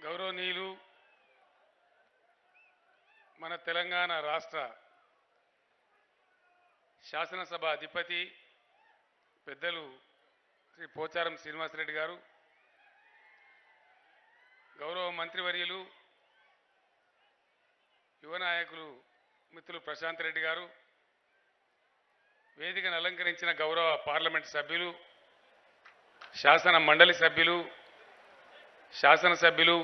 గౌరవనీయులు మన తెలంగాణ రాష్ట్ర శాసనసభ అధిపతి పెద్దలు శ్రీ పోచారం శ్రీనివాసరెడ్డి గారు, గౌరవ మంత్రివర్యులు యువ నాయకులు మిత్రులు ప్రశాంత్ రెడ్డి గారు, వేదికను అలంకరించిన గౌరవ పార్లమెంట్ సభ్యులు, శాసన మండలి సభ్యులు, శాసనసభ్యులు,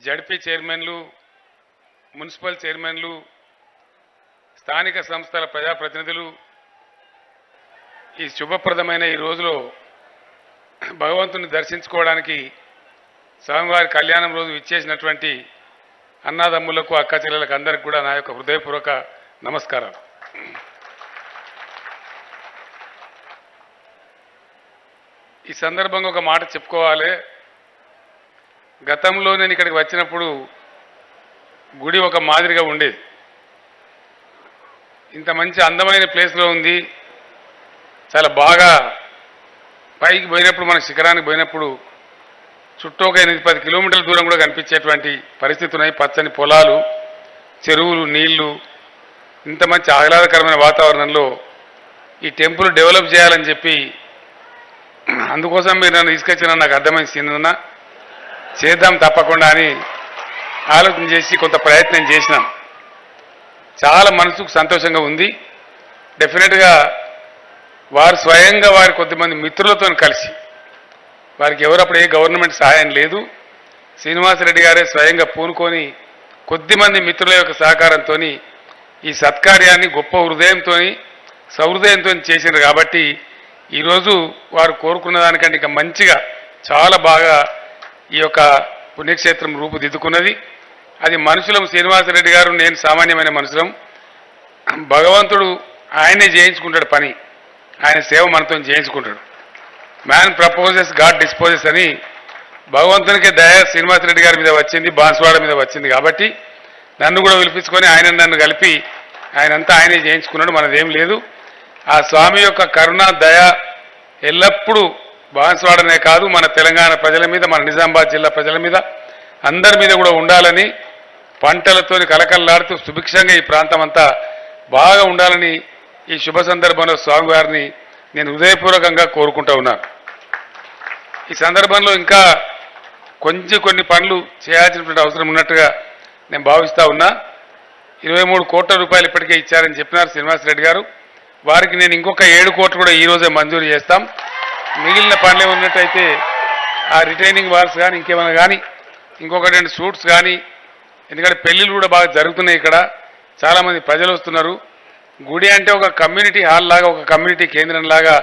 జడ్పీ చైర్మన్లు, మున్సిపల్ చైర్మన్లు, స్థానిక సంస్థల ప్రజాప్రతినిధులు, ఈ శుభప్రదమైన ఈ రోజులో భగవంతుని దర్శించుకోవడానికి స్వామివారి కళ్యాణం రోజు ఇచ్చేసినటువంటి అన్నదమ్ములకు, అక్క చెల్లెలకు అందరికీ కూడా నా యొక్క హృదయపూర్వక నమస్కారాలు. ఈ సందర్భంగా ఒక మాట చెప్పుకోవాలి. గతంలో నేను ఇక్కడికి వచ్చినప్పుడు గుడి ఒక మాదిరిగా ఉండేది. ఇంత మంచి అందమైన ప్లేస్లో ఉంది. చాలా బాగా పైకి పోయినప్పుడు, మన శిఖరానికి పోయినప్పుడు చుట్టూ ఒక 8-10 కిలోమీటర్ల దూరం కూడా కనిపించేటువంటి పరిస్థితి ఉన్నాయి. పచ్చని పొలాలు, చెరువులు, నీళ్లు, ఇంత మంచి ఆహ్లాదకరమైన వాతావరణంలో ఈ టెంపుల్ డెవలప్ చేయాలని చెప్పి, అందుకోసం మీరు నన్ను తీసుకొచ్చిన నాకు అర్థమైంది. సిన్న చేద్దాం తప్పకుండా అని ఆలోచన చేసి కొంత ప్రయత్నం చేసినాం. చాలా మనసుకు సంతోషంగా ఉంది. డెఫినెట్గా వారు స్వయంగా వారి కొద్దిమంది మిత్రులతో కలిసి, వారికి ఎవరప్పుడు ఏ గవర్నమెంట్ సహాయం లేదు, శ్రీనివాసరెడ్డి గారే స్వయంగా పూనుకొని కొద్దిమంది మిత్రుల యొక్క సహకారంతో ఈ సత్కార్యాన్ని గొప్ప హృదయంతో, సహృదయంతో చేసినారు. కాబట్టి ఈరోజు వారు కోరుకున్న దానికంటే ఇంకా మంచిగా చాలా బాగా ఈ యొక్క పుణ్యక్షేత్రం రూపుదిద్దుకున్నది. అది మనుషులం, శ్రీనివాసరెడ్డి గారు, నేను సామాన్యమైన మనుషులం. భగవంతుడు ఆయనే చేయించుకుంటాడు పని, ఆయన సేవ మనతో చేయించుకుంటాడు. మ్యాన్ ప్రపోజెస్, గాడ్ డిస్పోజెస్ అని భగవంతునికే దయ శ్రీనివాసరెడ్డి గారి మీద వచ్చింది, బాన్స్వాడ మీద వచ్చింది. కాబట్టి నన్ను కూడా పిలిపించుకొని ఆయన నన్ను కలిపి ఆయనంతా ఆయనే చేయించుకున్నాడు. మనదేం లేదు. ఆ స్వామి యొక్క కరుణ, దయ ఎల్లప్పుడూ బాన్స్వాడనే కాదు, మన తెలంగాణ ప్రజల మీద, మన నిజామాబాద్ జిల్లా ప్రజల మీద, అందరి మీద కూడా ఉండాలని, పంటలతో కలకల్లాడుతూ సుభిక్షంగా ఈ ప్రాంతం అంతా బాగా ఉండాలని ఈ శుభ సందర్భంలో స్వామివారిని నేను హృదయపూర్వకంగా కోరుకుంటూ ఉన్నాను. ఈ సందర్భంలో ఇంకా కొన్ని పనులు చేయాల్సినటువంటి అవసరం ఉన్నట్టుగా నేను భావిస్తూ ఉన్నా. 23 కోట్ల రూపాయలు ఇప్పటికే ఇచ్చారని చెప్పినారు శ్రీనివాసరెడ్డి గారు. వారికి నేను ఇంకొక 7 కోట్లు కూడా ఈరోజే మంజూరు చేస్తాం. మిగిలిన పనులు ఉన్నట్టయితే ఆ రిటైనింగ్ వాల్స్ కానీ, ఇంకేమైనా కానీ, ఇంకొక 2 సూట్స్ కానీ, ఎందుకంటే పెళ్ళిళ్ళు కూడా బాగా జరుగుతున్నాయి. ఇక్కడ చాలామంది ప్రజలు వస్తున్నారు. గుడి అంటే ఒక కమ్యూనిటీ హాల్ లాగా, ఒక కమ్యూనిటీ కేంద్రం లాగా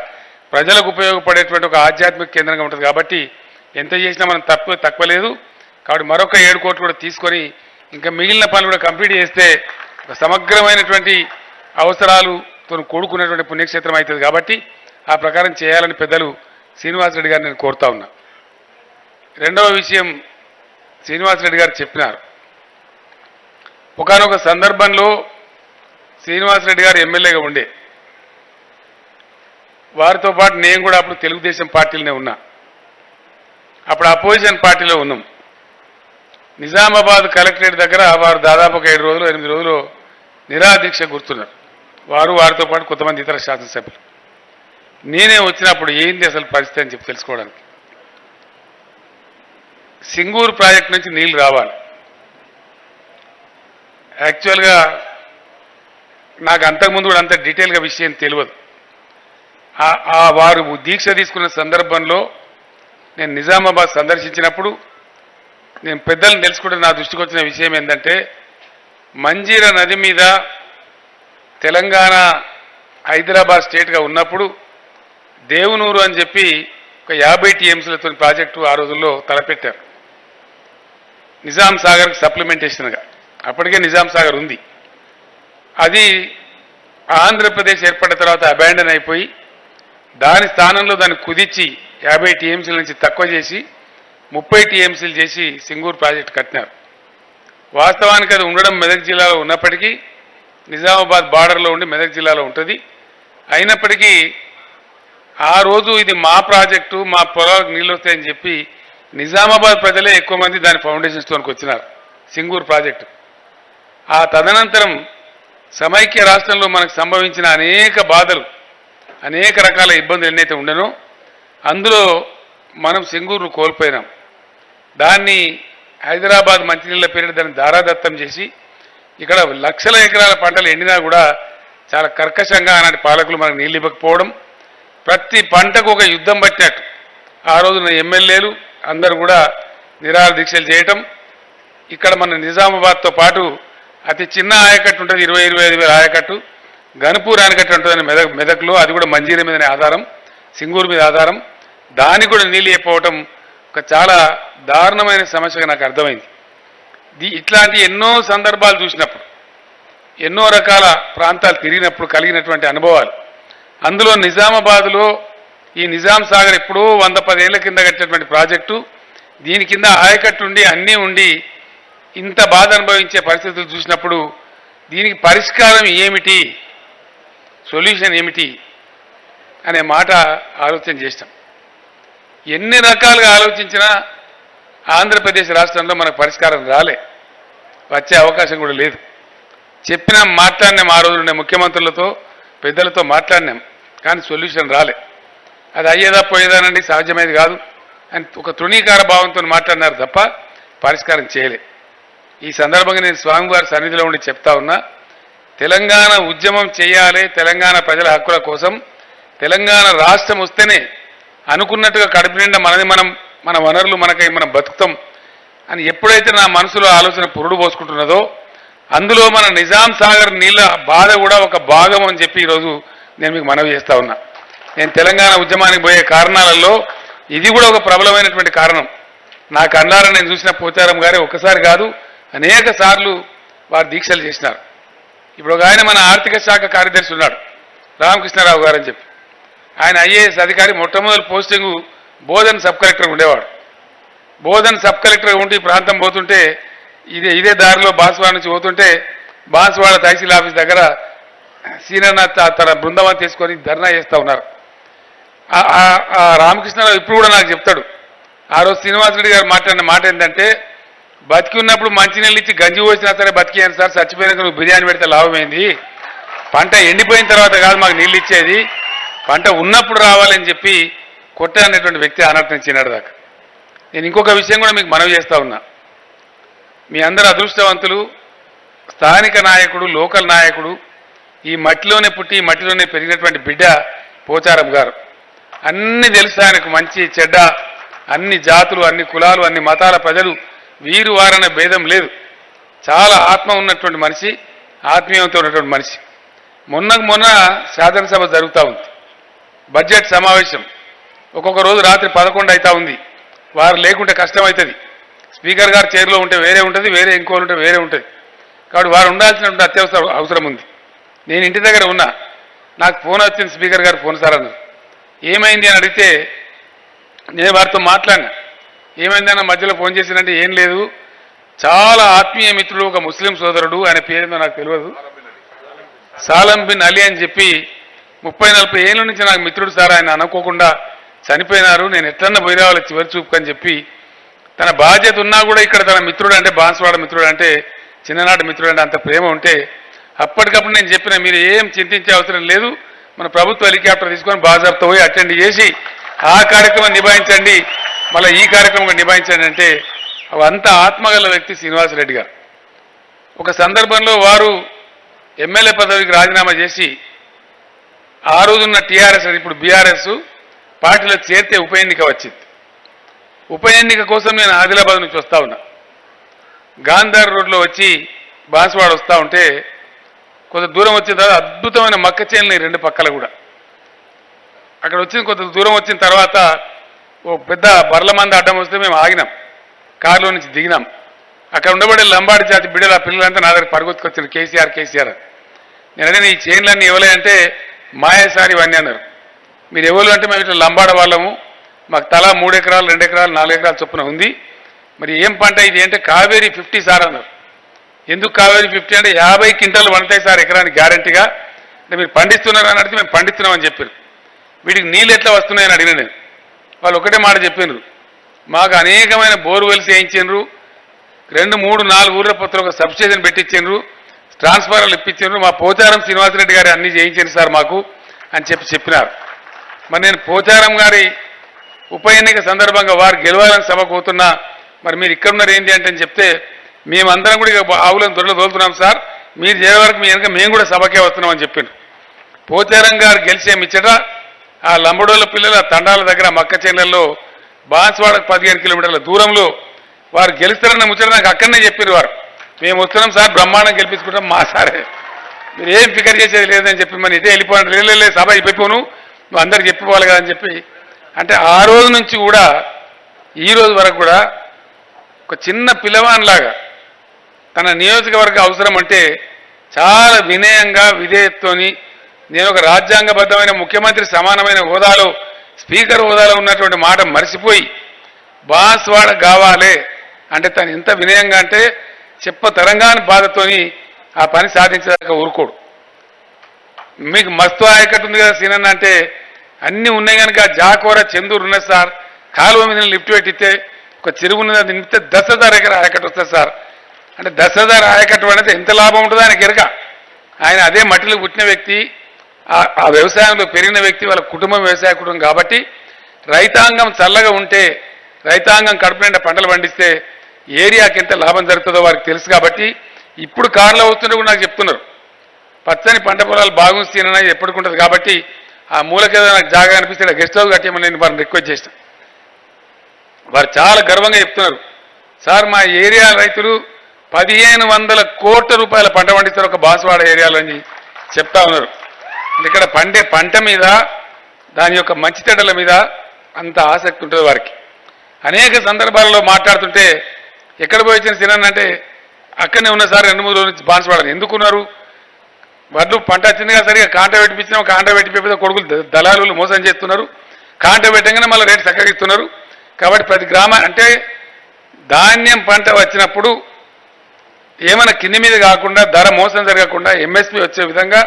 ప్రజలకు ఉపయోగపడేటువంటి ఒక ఆధ్యాత్మిక కేంద్రంగా ఉంటుంది. కాబట్టి ఎంత చేసినా మనం తక్కువ లేదు. కాబట్టి మరొక 7 కోట్లు కూడా తీసుకొని ఇంకా మిగిలిన పనులు కూడా కంప్లీట్ చేస్తే ఒక సమగ్రమైనటువంటి అవసరాలతో కూడుకున్నటువంటి పుణ్యక్షేత్రం అవుతుంది. కాబట్టి ఆ ప్రకారం చేయాలని పెద్దలు శ్రీనివాసరెడ్డి గారు నేను కోరుతా ఉన్నా. రెండవ విషయం, శ్రీనివాసరెడ్డి గారు చెప్పినారు, ఒకానొక సందర్భంలో శ్రీనివాసరెడ్డి గారు ఎమ్మెల్యేగా ఉండే, వారితో పాటు నేను కూడా అప్పుడు తెలుగుదేశం పార్టీలోనే ఉన్నా. అప్పుడు అపోజిషన్ పార్టీలో ఉన్నాం. నిజామాబాద్ కలెక్టరేట్ దగ్గర వారు దాదాపు ఒక 7 రోజులు 8 రోజులు నిరాదీక్ష కూర్చున్నారు. వారితో పాటు కొంతమంది ఇతర శాసనసభ్యులు. నేనే వచ్చినప్పుడు ఏంది అసలు పరిస్థితి అని చెప్పి తెలుసుకోవడానికి. సింగూరు ప్రాజెక్ట్ నుంచి నీళ్లు రావాలి. యాక్చువల్గా నాకు అంతకుముందు కూడా అంత డీటెయిల్గా విషయం తెలియదు. వారు దీక్ష తీసుకున్న సందర్భంలో నేను నిజామాబాద్ సందర్శించినప్పుడు నేను పెద్దలను తెలుసుకుంటే నా దృష్టికి వచ్చిన విషయం ఏంటంటే, మంజీరా నది మీద తెలంగాణ హైదరాబాద్ స్టేట్గా ఉన్నప్పుడు దేవునూరు అని చెప్పి ఒక 50 టీఎంసీలతో ప్రాజెక్టు ఆ రోజుల్లో తలపెట్టారు. నిజాం సాగర్కి సప్లిమెంటేషన్గా. అప్పటికే నిజాం సాగర్ ఉంది. అది ఆంధ్రప్రదేశ్ ఏర్పడిన తర్వాత అబాండన్ అయిపోయి దాని స్థానంలో దాన్ని కుదిచ్చి 50 టీఎంసీల నుంచి తక్కువ చేసి 30 టీఎంసీలు చేసి సింగూరు ప్రాజెక్టు కట్టినారు. వాస్తవానికి అది ఉండడం మెదక్ జిల్లాలో ఉన్నప్పటికీ, నిజామాబాద్ బార్డర్లో ఉండి మెదక్ జిల్లాలో ఉంటుంది. అయినప్పటికీ ఆ రోజు ఇది మా ప్రాజెక్టు, మా పొలాలకు నీళ్ళు వస్తాయని చెప్పి నిజామాబాద్ ప్రజలే ఎక్కువ మంది దాని ఫౌండేషన్ స్టోన్కి వచ్చినారు సింగూరు ప్రాజెక్టు. ఆ తదనంతరం సమైక్య రాష్ట్రంలో మనకు సంభవించిన అనేక బాధలు, అనేక రకాల ఇబ్బందులు ఎన్నైతే ఉండనో అందులో మనం సింగూరును కోల్పోయినాం. దాన్ని హైదరాబాద్ మంచినీళ్ళ పేరిట దాన్ని దారాదత్తం చేసి ఇక్కడ లక్షల ఎకరాల పంటలు ఎండినా కూడా చాలా కర్కశంగా ఆనాటి పాలకులు మనకు నీళ్ళు ఇవ్వకపోవడం, ప్రతి పంటకు ఒక యుద్ధం పట్టినట్టు ఆ రోజున ఎమ్మెల్యేలు అందరూ కూడా నిరాహార దీక్షలు చేయటం. ఇక్కడ మన నిజామాబాద్తో పాటు అతి చిన్న ఆయకట్టు ఉంటుంది, 20-25 వేల ఆయకట్టు, గన్పూర్ ఆయకట్టు ఉంటుందని మెదక్లో, అది కూడా మంజీరా మీదనే ఆధారం, సింగూరు మీద ఆధారం. దానికి కూడా నీళ్ళు అయిపోవటం ఒక చాలా దారుణమైన సమస్యగా నాకు అర్థమైంది. ఇట్లాంటి ఎన్నో సందర్భాలు చూసినప్పుడు, ఎన్నో రకాల ప్రాంతాలు తిరిగినప్పుడు కలిగినటువంటి అనుభవాలు, అందులో నిజామాబాద్లో ఈ నిజాం సాగర్ ఎప్పుడో 110 ఏళ్ల కింద కట్టినటువంటి ప్రాజెక్టు, దీని కింద ఆయకట్టు ఉండి అన్నీ ఉండి ఇంత బాధ అనుభవించే పరిస్థితులు చూసినప్పుడు దీనికి పరిష్కారం ఏమిటి, సొల్యూషన్ ఏమిటి అనే మాట ఆలోచన చేస్తాం. ఎన్ని రకాలుగా ఆలోచించినా ఆంధ్రప్రదేశ్ రాష్ట్రంలో మనకు పరిష్కారం రాలే, వచ్చే అవకాశం కూడా లేదు. చెప్పినాం, మాట్లాడినాం, ఆ రోజులుండే ముఖ్యమంత్రులతో పెద్దలతో మాట్లాడినాం, కానీ సొల్యూషన్ రాలే. అది అయ్యేదా పోయేదానండి, సహజమేది కాదు అని ఒక తృణీకార భావంతో మాట్లాడినారు తప్ప పరిష్కారం చేయలే. ఈ సందర్భంగా నేను స్వామివారి సన్నిధిలో ఉండి చెప్తా ఉన్నా, తెలంగాణ ఉద్యమం చేయాలి, తెలంగాణ ప్రజల హక్కుల కోసం, తెలంగాణ రాష్ట్రం వస్తేనే అనుకున్నట్టుగా కడుపు నిండా మన వనరులు మనకై మనం బతుకుతాం అని ఎప్పుడైతే నా మనసులో ఆలోచన పురుడు పోసుకుంటున్నదో అందులో మన నిజాం సాగర్ నీళ్ళ బాధ కూడా ఒక భాగం అని చెప్పి ఈరోజు నేను మీకు మనవి చేస్తా ఉన్నా. నేను తెలంగాణ ఉద్యమానికి పోయే కారణాలలో ఇది కూడా ఒక ప్రబలమైనటువంటి కారణం. నా కన్నారా నేను చూసిన పోచారం గారే ఒక్కసారి కాదు అనేక సార్లు వారు దీక్షలు చేసినారు. ఇప్పుడు ఒక ఆయన మన ఆర్థిక శాఖ కార్యదర్శి ఉన్నాడు, రామకృష్ణారావు గారు అని చెప్పి, ఆయన ఐఏఎస్ అధికారి. మొట్టమొదటి పోస్టింగు బోధన్ సబ్ కలెక్టర్ ఉండేవాడు. బోధన్ సబ్ కలెక్టర్ ఉండి ఈ ప్రాంతం పోతుంటే ఇదే దారిలో బాన్స్వాడ నుంచి పోతుంటే బాన్స్వాడ తహసీల్ ఆఫీస్ దగ్గర సీనియర్నాథ్ తన బృందావనం తీసుకొని ధర్నా చేస్తూ ఉన్నారు. రామకృష్ణారావు ఇప్పుడు కూడా నాకు చెప్తాడు, ఆ రోజు శ్రీనివాసరెడ్డి గారు మాట్లాడిన మాట ఏంటంటే, బతికి ఉన్నప్పుడు మంచినీళ్ళు ఇచ్చి గంజి పోసినా సరే బతికేయండి సార్, చచ్చిపోయినాక నువ్వు బిర్యానీ పెడితే లాభమైంది, పంట ఎండిపోయిన తర్వాత కాదు మాకు నీళ్ళు ఇచ్చేది, పంట ఉన్నప్పుడు రావాలని చెప్పి కొట్టానటువంటి వ్యక్తి ఆనాటి నుంచి ఈనాటి దాకా. నేను ఇంకొక విషయం కూడా మీకు మనవి చేస్తూ ఉన్నా, మీ అందరు అదృష్టవంతులు, స్థానిక నాయకుడు, లోకల్ నాయకుడు, ఈ మట్టిలోనే పుట్టి ఈ మట్టిలోనే పెరిగినటువంటి బిడ్డ పోచారం గారు. అన్ని తెలుసు ఆయనకు, మంచి చెడ్డ, అన్ని జాతులు, అన్ని కులాలు, అన్ని మతాల ప్రజలు, వీరు వారనే భేదం లేదు. చాలా ఆత్మ ఉన్నటువంటి మనిషి, ఆత్మీయంతో ఉన్నటువంటి మనిషి. మొన్న శాసనసభ జరుగుతూ ఉంది, బడ్జెట్ సమావేశం. ఒక్కొక్క రోజు రాత్రి 11 అవుతా ఉంది. వారు లేకుంటే కష్టం అవుతుంది. స్పీకర్ గారు చైర్లో ఉంటే వేరే ఉంటుంది, వేరే ఇంకోరు ఉంటే వేరే ఉంటుంది. కాబట్టి వారు ఉండాల్సినటువంటి అత్యవసర అవసరం ఉంది. నేను ఇంటి దగ్గర ఉన్నా, నాకు ఫోన్ వచ్చింది, స్పీకర్ గారు ఫోన్ సార్ అన్నారు. ఏమైంది అని అడిగితే నేను వారితో మాట్లాడినా. ఏమైందన్న మధ్యలో ఫోన్ చేసినంటే ఏం లేదు, చాలా ఆత్మీయ మిత్రుడు ఒక ముస్లిం సోదరుడు, ఆయన పేరేందో నాకు తెలియదు, సాలం బిన్ అలీ అని చెప్పి 30-40 ఏళ్ళ నుంచి నాకు మిత్రుడు సార్, ఆయన అనుకోకుండా చనిపోయినారు, నేను ఎట్లన్నా పోయి రావాలి చివరి చూపుకని చెప్పి, తన బాధ్యత ఉన్నా కూడా ఇక్కడ తన మిత్రుడు అంటే, బాన్స్వాడ మిత్రుడు అంటే, చిన్ననాటి మిత్రుడు అంటే అంత ప్రేమ ఉంటే అప్పటికప్పుడు నేను చెప్పిన, మీరు ఏం చింతించే అవసరం లేదు, మన ప్రభుత్వ హెలికాప్టర్ తీసుకొని బాజాబ్తో పోయి అటెండ్ చేసి ఆ కార్యక్రమం నిభాయించండి, మళ్ళీ ఈ కార్యక్రమం నిభాయించండి అంటే, అంత ఆత్మగల వ్యక్తి శ్రీనివాసరెడ్డి గారు. ఒక సందర్భంలో వారు ఎమ్మెల్యే పదవికి రాజీనామా చేసి ఆ రోజున్న టీఆర్ఎస్, ఇప్పుడు బీఆర్ఎస్ పార్టీలో చేరితే ఉప ఎన్నిక వచ్చింది. ఉప ఎన్నిక కోసం నేను ఆదిలాబాద్ నుంచి వస్తూ ఉన్నా. గాంధార్ రోడ్లో వచ్చి బాన్స్వాడ వస్తూ ఉంటే కొంత దూరం వచ్చిన తర్వాత అద్భుతమైన మక్క చేనులు రెండు పక్కల కూడా. అక్కడ వచ్చిన కొంత దూరం వచ్చిన తర్వాత ఓ పెద్ద బర్ల మంద అడ్డం వస్తే మేము ఆగినాం, కారులో నుంచి దిగినాం. అక్కడ ఉండబడే లంబాడి జాతి బిడ్డలు, ఆ పిల్లలంతా నా దగ్గర పరుగుకొచ్చారు, కేసీఆర్. నేను అడిగిన, ఈ చేనులన్నీ ఎవలే అంటే మాయాసారి ఇవన్నీ అన్నారు. మీరు ఎవరు అంటే మేము ఇట్లా లంబాడ వాళ్ళము, మాకు తలా 3 ఎకరాలు 2 ఎకరాలు 4 ఎకరాల చొప్పున ఉంది, మరి ఏం పంట ఇది అంటే కావేరీ 50 సార్ అన్నారు. ఎందుకు కావేరీ 50 అంటే 50 క్వింటాలు పండుతాయి సార్ ఎకరానికి గ్యారంటీగా, అంటే మీరు పండిస్తున్నారు అని అడిగితే మేము పండిస్తున్నామని చెప్పారు. వీటికి నీళ్ళు ఎట్లా వస్తున్నాయని అడిగిన నేను. వాళ్ళు ఒకటే మాట చెప్పినారు, మాకు అనేకమైన బోర్వెల్స్ వేయించారు, 2, 3, 4 ఊర్ల పొత్తులు ఒక సబ్స్టేషన్ పెట్టించారు, ట్రాన్స్ఫార్మర్లు ఇప్పించారు, మా పోచారం శ్రీనివాసరెడ్డి గారు అన్ని చేయించారు సార్ మాకు అని చెప్పినారు. మరి నేను పోచారం గారి ఉప ఎన్నిక సందర్భంగా వారు గెలవాలని సభకు పోతున్నా, మరి మీరు ఇక్కడ ఉన్నారు ఏంటి అంటే చెప్తే మేమందరం కూడా ఇక ఆవులను దొరలు తోలుతున్నాం సార్, మీరు చేరే వరకు మీ వెనక మేము కూడా సభకే వస్తున్నాం అని చెప్పిండు. పోచారం గారు గెలిచే మిచ్చట ఆ లంబడోళ్ళ పిల్లల తండాల దగ్గర మక్క చేనులలో బాన్స్వాడకు 15 కిలోమీటర్ల దూరంలో వారు గెలుస్తారన్న ముచ్చట నాకు అక్కడనే చెప్పారు. వారు మేము వస్తున్నాం సార్, బ్రహ్మాండం గెలిపించుకుంటాం మా సారే, మీరు ఏం ఫికర్ చేసేది లేదని చెప్పి మరి ఇదే వెళ్ళిపోయిన లేదు సభ అయిపోను, నువ్వు అందరికి చెప్పిపోవాలి కదా అని చెప్పి అంటే ఆ రోజు నుంచి కూడా ఈ రోజు వరకు కూడా ఒక చిన్న పిల్లవానిలాగా తన నియోజకవర్గ అవసరం అంటే చాలా వినయంగా విధేయతతోని నేను ఒక రాజ్యాంగబద్ధమైన ముఖ్యమంత్రి సమానమైన హోదాలో స్పీకర్ హోదాలో ఉన్నటువంటి మాట మరిచిపోయి బాన్స్వాడ కావాలి అంటే తను ఎంత వినయంగా అంటే చెప్పతరంగాని బాధతోని ఆ పని సాధించడానికి ఊరుకోడు. మీకు మస్తు ఆయకట్టు ఉంది కదా సీనన్న అంటే అన్నీ ఉన్నాయి కనుక జాకోర చెందూరు ఉన్నది సార్, కాలువ మీద లిఫ్ట్ పెట్టితే ఒక చెరువు ఉన్నది నింపితే 10,000 ఎకరా ఆయకట్టు వస్తుంది సార్ అంటే 10,000 ఆయకట్టు అనేది ఎంత లాభం ఉంటుందో ఆయనకి ఎరక. ఆయన అదే మట్టిలో పుట్టిన వ్యక్తి, ఆ వ్యవసాయంలో పెరిగిన వ్యక్తి, వాళ్ళ కుటుంబం వ్యవసాయ కుటుంబం కాబట్టి రైతాంగం చల్లగా ఉంటే రైతాంగం కడుపు నిండా పంటలు పండిస్తే ఏరియాకి ఎంత లాభం జరుగుతుందో వారికి తెలుసు. కాబట్టి ఇప్పుడు కారులో వస్తుంటే కూడా నాకు చెప్తున్నారు పచ్చని పంట పొలాలు బాగుంది ఎప్పటికుంటుంది కాబట్టి ఆ మూలకేదో నాకు జాగా అనిపిస్తే గెస్ట్ హౌస్ కట్టేయమని నేను వారిని రిక్వెస్ట్ చేస్తాను. వారు చాలా గర్వంగా చెప్తున్నారు సార్ మా ఏరియా రైతులు 1,500 కోట్ల రూపాయల పంట పండిస్తారు ఒక బాన్స్వాడ ఏరియాలో అని చెప్తా ఉన్నారు. ఇక్కడ పండే పంట మీద దాని యొక్క మంచి చెడ్డల మీద అంత ఆసక్తి ఉంటుంది వారికి. అనేక సందర్భాలలో మాట్లాడుతుంటే ఎక్కడ పోయి వచ్చిన సినన్ అంటే అక్కడనే ఉన్న సార్ 2-3 రోజుల నుంచి బాన్స్వాడ ఎందుకున్నారు, వడ్లు పంట వచ్చిందిగా సరిగా కాంట పెట్టిపించినా కాంట పెట్టిపోతే కొడుకులు దళాలు మోసం చేస్తున్నారు, కాంట పెట్టగానే మళ్ళీ రేటు చక్కగా ఇస్తున్నారు. కాబట్టి ప్రతి అంటే ధాన్యం పంట వచ్చినప్పుడు ఏమైనా కింది మీద కాకుండా ధర మోసం జరగకుండా ఎంఎస్పీ వచ్చే విధంగా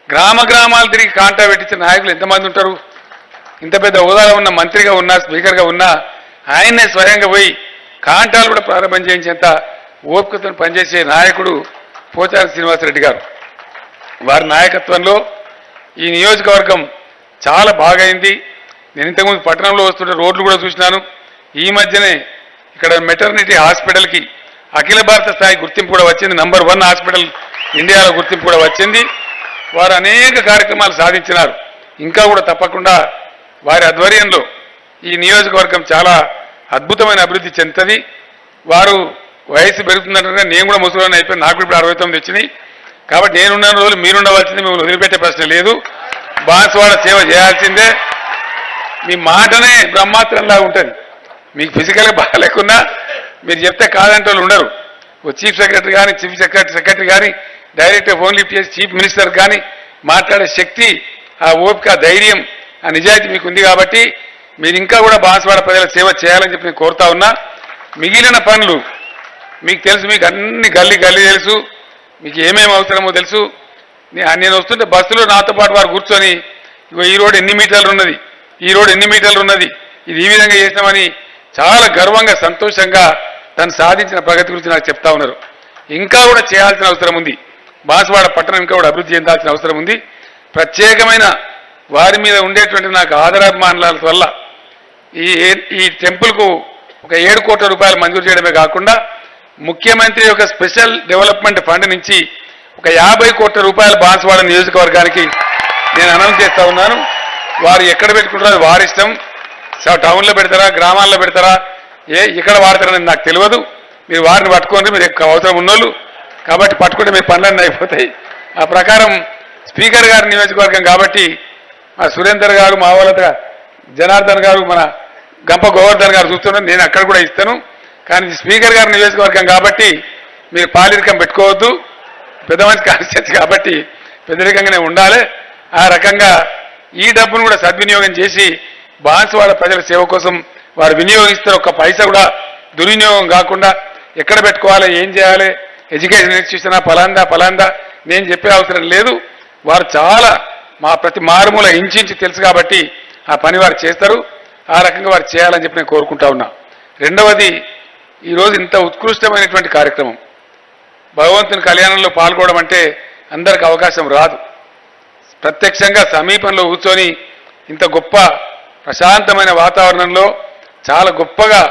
గ్రామాలు తిరిగి కాంటా పెట్టించిన నాయకులు ఎంతమంది ఉంటారు? ఇంత పెద్ద హోదాలో ఉన్న మంత్రిగా ఉన్నా స్పీకర్గా ఉన్నా ఆయన్నే స్వయంగా పోయి కాంటాలు కూడా ప్రారంభం చేయించేంత ఓపికతో పనిచేసే నాయకుడు పోచారం శ్రీనివాసరెడ్డి గారు. వారి నాయకత్వంలో ఈ నియోజకవర్గం చాలా బాగైంది. నేను ఇంతకుముందు పట్టణంలో వస్తుంటే రోడ్లు కూడా చూసినాను. ఈ మధ్యనే ఇక్కడ మెటర్నిటీ హాస్పిటల్కి అఖిల భారత స్థాయి గుర్తింపు కూడా వచ్చింది, నంబర్ 1 హాస్పిటల్ ఇండియాలో గుర్తింపు కూడా వచ్చింది. వారు అనేక కార్యక్రమాలు సాధించినారు. ఇంకా కూడా తప్పకుండా వారి ఆధ్వర్యంలో ఈ నియోజకవర్గం చాలా అద్భుతమైన అభివృద్ధి చెందుతుంది. వారు వయసు పెరుగుతుందంటే నేను కూడా ముసలిని అయిపోయి నాకు ఇప్పుడు 69 వచ్చినాయి. కాబట్టి నేనున్న రోజులు మీరుండవలసింది, మిమ్మల్ని వదిలిపెట్టే ప్రశ్న లేదు. బాన్స్వాడ సేవ చేయాల్సిందే. మీ మాటనే బ్రహ్మాస్త్రంలా ఉంటుంది. మీకు ఫిజికల్గా బాగా లేకున్నా మీరు చెప్తే కాదంటే వాళ్ళు ఉండరు. ఓ చీఫ్ సెక్రటరీ కానీ చీఫ్ సెక్రటరీ కానీ డైరెక్ట్గా ఫోన్ లిఫ్ట్ చేసి చీఫ్ మినిస్టర్ కానీ మాట్లాడే శక్తి, ఆ ఓపిక, ధైర్యం, ఆ నిజాయితీ మీకు ఉంది. కాబట్టి మీరు ఇంకా కూడా బాన్స్వాడ ప్రజల సేవ చేయాలని చెప్పి నేను కోరుతా ఉన్నా. మిగిలిన పనులు మీకు తెలుసు, మీకు అన్ని గల్లీ తెలుసు, మీకు ఏమేమి అవసరమో తెలుసు. నేను వస్తుంటే బస్సులో నాతో పాటు వారు కూర్చొని ఈ రోడ్ ఎన్ని మీటర్లు ఉన్నది, ఈ రోడ్ ఎన్ని మీటర్లు ఉన్నది, ఇది ఈ విధంగా చేసినామని చాలా గర్వంగా సంతోషంగా తను సాధించిన ప్రగతి గురించి నాకు చెప్తా ఉన్నారు. ఇంకా కూడా చేయాల్సిన అవసరం ఉంది. బాన్స్వాడ పట్టణం ఇంకా కూడా అభివృద్ధి చెందాల్సిన అవసరం ఉంది. ప్రత్యేకమైన వారి మీద ఉండేటువంటి నాకు ఆదరాభిమానాల వల్ల ఈ టెంపుల్కు ఒక 7 కోట్ల రూపాయలు మంజూరు చేయడమే కాకుండా ముఖ్యమంత్రి యొక్క స్పెషల్ డెవలప్మెంట్ ఫండ్ నుంచి ఒక 50 కోట్ల రూపాయలు బాన్స్వాడ నియోజకవర్గానికి నేను అనౌన్స్ చేస్తా ఉన్నాను. వారు ఎక్కడ పెట్టుకుంటారో వారి ఇష్టం. టౌన్లో పెడతారా, గ్రామాల్లో పెడతారా, ఎక్కడ వాడతారని నాకు తెలియదు. మీరు వారిని పట్టుకోండి, మీరు అవసరం ఉన్నోళ్ళు కాబట్టి పట్టుకుంటే మీ పనులన్నీ అయిపోతాయి. ఆ ప్రకారం స్పీకర్ గారి నియోజకవర్గం కాబట్టి మా సురేందర్ గారు, మా వాళ్ళ జనార్దన్ గారు, మన గంప గోవర్ధన్ గారు చూస్తున్నారు. నేను అక్కడ కూడా ఇస్తాను. కానీ స్పీకర్ గారి నియోజకవర్గం కాబట్టి మీరు పాలిరికం పెట్టుకోవద్దు. పెద్ద మంచి కాన్స్టిట్యూన్సీ కాబట్టి పెద్దరికంగానే ఉండాలి. ఆ రకంగా ఈ డబ్బును కూడా సద్వినియోగం చేసి బాన్స్వాడ ప్రజల సేవ కోసం వారు వినియోగిస్తారు. ఒక్క పైసా కూడా దుర్వినియోగం కాకుండా ఎక్కడ పెట్టుకోవాలి, ఏం చేయాలి, ఎడ్యుకేషన్ ఇన్స్టిట్యూషనా ఫలాందా నేను చెప్పే అవసరం లేదు. వారు చాలా ప్రతి మారుమూల ఇంచి తెలుసు కాబట్టి ఆ పని వారు చేస్తారు. ఆ రకంగా వారు చేయాలని చెప్పి నేను కోరుకుంటా ఉన్నా. రెండవది ఈరోజు ఇంత ఉత్కృష్టమైనటువంటి కార్యక్రమం భగవంతుని కళ్యాణంలో పాల్గొనడం అంటే అందరికి అవకాశం రాదు. ప్రత్యక్షంగా సమీపంలో కూర్చొని ఇంత గొప్ప ప్రశాంతమైన వాతావరణంలో చాలా గొప్పగా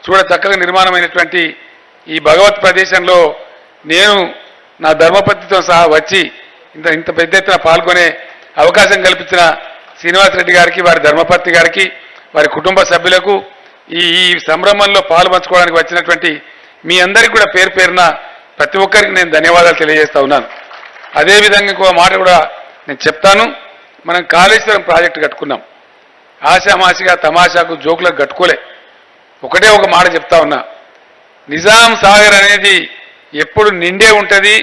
చూడ చక్కగా నిర్మాణమైనటువంటి ఈ భగవత్ ప్రదేశంలో నేను నా ధర్మపత్నితో సహా వచ్చి ఇంత పెద్ద ఎత్తున పాల్గొనే అవకాశం కల్పించిన శ్రీనివాసరెడ్డి గారికి, వారి ధర్మపత్ని గారికి, వారి కుటుంబ సభ్యులకు, ఈ సంభ్రమంలో పాలు పంచుకోవడానికి వచ్చినటువంటి మీ అందరికీ కూడా పేరు పేరున ప్రతి ఒక్కరికి నేను ధన్యవాదాలు తెలియజేస్తా ఉన్నాను. అదేవిధంగా ఇంకో మాట కూడా నేను చెప్తాను. మనం కాళేశ్వరం ప్రాజెక్టు కట్టుకున్నాం. ఆశామాషిగా తమాషాకు జోకులకు కట్టుకోలే. ఒకటే ఒక మాట చెప్తా ఉన్నా, నిజాం సాగర్ అనేది ఎప్పుడు నిండే ఉంటుంది,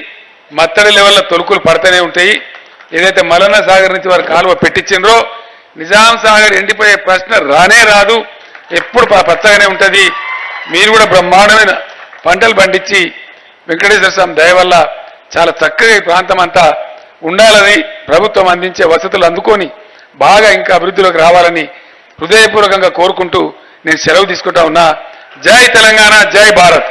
మత్తడి లెవెల్లో తొలుకులు పడుతూనే ఉంటాయి. ఏదైతే మలన్న సాగర్ నుంచి వారు కాలువ పెట్టించిండ్రో నిజాం సాగర్ ఎండిపోయే ప్రశ్న రానే రాదు, ఎప్పుడు పచ్చగానే ఉంటుంది. మీరు కూడా బ్రహ్మాండమైన పంటలు పండించి వెంకటేశ్వర స్వామి దయ వల్ల చాలా చక్కగా ఈ ప్రాంతం అంతా ఉండాలని, ప్రభుత్వం అందించే వసతులు అందుకొని బాగా ఇంకా అభివృద్ధిలోకి రావాలని హృదయపూర్వకంగా కోరుకుంటూ నేను సెలవు తీసుకుంటా ఉన్నా. జై తెలంగాణ, జై భారత్.